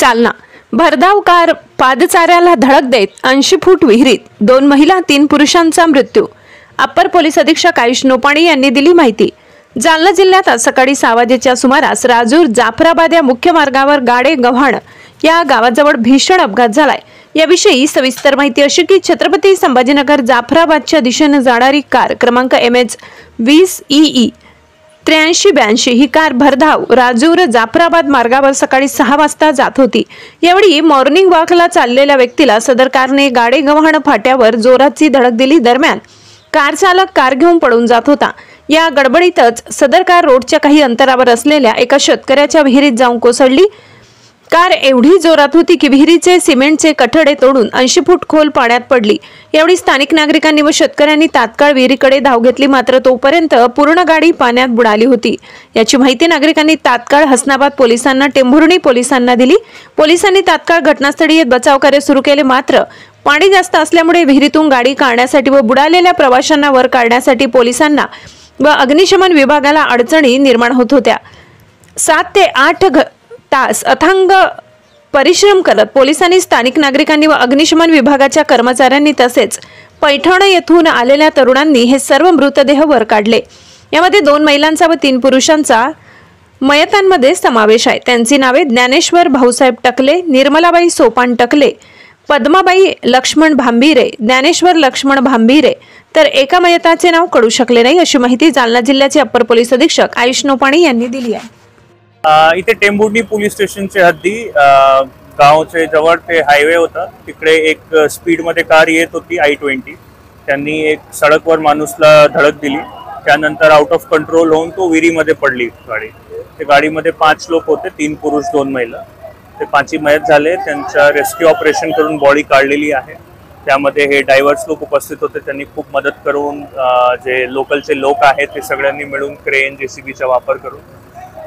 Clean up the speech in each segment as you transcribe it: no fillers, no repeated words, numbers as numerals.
जालना भरधाव कार पादचाऱ्याला धडक देत 80 फूट विहिरीत, 2 महिला 3 पुरुषांचा मृत्यू। अप्पर पोलीस अधीक्षक आयुष नोपाणी यांनी दिली माहिती। जालना जिल्ह्यात आज सकाळी 6 वाजेच्या सुमारास राजूर जाफराबाद या मुख्य मार्गावर गाडे गव्हाण या गावाजवळ भीषण अपघात झालाय। याविषयी सविस्तर माहिती अशी की छत्रपती संभाजीनगर जाफराबादच्या दिशेने जाणारी कार क्रमांक MH 20 EE 8382 ही कार भरधाव राजूर जाफराबाद मार्गावर सकाळी 6 वाजता जात होती। यावेळी मॉर्निंग वॉकला चाललेल्या व्यक्तीला सदर कारने गाडे गव्हाण फाट्यावर जोराची धडक दिली। दरम्यान कार चालक कार घेऊन पळून जात होता। या गडबडीतच सदर कार रोडच्या काही अंतरावर असलेल्या एका शेतकऱ्याच्या विहिरीत जाऊन कोसळली। कार एवढी जोरात होती की विहिरीचे सिमेंटचे कठडे तोडून 80 फूट खोल पाण्यात पडली। यावेळी स्थानिक नागरिकांनी व शेतकऱ्यांनी तात्काळ विहिरीकडे धाव घेतली, मात्र तोपर्यंत पूर्ण गाडी पाण्यात बुडाली होती। याची माहिती नागरिकांनी तात्काळ हसनाबाद पोलिसांना, टेंभुर्णी पोलिसांना दिली। पोलिसांनी तात्काळ घटनास्थळी येत बचाव कार्य सुरू केले, मात्र पाणी जास्त असल्यामुळे विहिरीतून गाडी काढण्यासाठी व बुडालेल्या प्रवाशांना वर काढण्यासाठी पोलिसांना व अग्निशमन विभागाला अडचणी निर्माण होत होत्या। 7 ते 8 तास अथांग परिश्रम करत पोलिसांनी, स्थानिक नागरिकांनी व अग्निशमन विभागाच्या कर्मचाऱ्यांनी तसेच पैठण येथून आलेल्या तरुणांनी हे सर्व मृतदेह वर काढले। यामध्ये 2 महिलांचा व 3 पुरुषांचा मयतांमध्ये समावेश आहे। त्यांची नावे ज्ञानेश्वर भाऊसाहेब टकले, निर्मलाबाई सोपान टकले, पद्माबाई लक्ष्मण भांबीरे, ज्ञानेश्वर लक्ष्मण भांबीरे, तर एका मयताचे नाव कळू शकले नाही, अशी माहिती जालना जिल्ह्याचे अप्पर पोलीस अधीक्षक आयुष नोपाणी यांनी दिली आहे। इथे टेंभुर्णी पोलीस स्टेशनच्या हद्दी गावचे जवळ ते हायवे होता, तिकडे एक स्पीड मध्ये कार येत होती I-20। त्यांनी एक सडकवर माणूसला धडक दिली, त्यानंतर आउट ऑफ कंट्रोल होऊन तो विहिरीमध्ये पडली गाडी। त्या गाडीमध्ये 5 लोक होते, 3 पुरुष 2 महिला। ते 5ही मयत झाले। त्यांचा रेस्क्यू ऑपरेशन करून बॉडी काढलेली आहे। त्यामध्ये हे डायव्हर्स लोक उपस्थित होते, त्यांनी खूप मदत करून जे लोकलचे लोक आहेत ते सगळ्यांनी मिळून क्रेन JCBचा वापर करून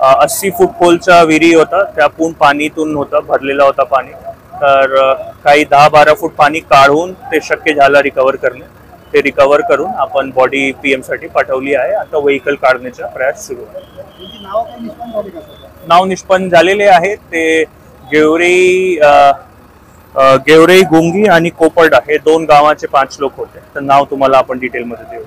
80 फूट खोलचा विहिरी होता, त्यातून पाणीतून होता भरलेला होता पाणी, तर काही 10-12 फूट पाणी काढून ते शक्य झालं रिकवर करणे। ते रिकवर करून आपण बॉडी PM साठी पाठवली आहे। आता व्हेइकल काढण्याचा प्रयास सुरू आहे। नाव निष्पन्न झालेले आहे ते गेवरे गुंगी आणि कोपर्डा हे 2 गावाचे 5 लोक होते। तर नाव तुम्हाला आपण डिटेल मध्ये देऊ।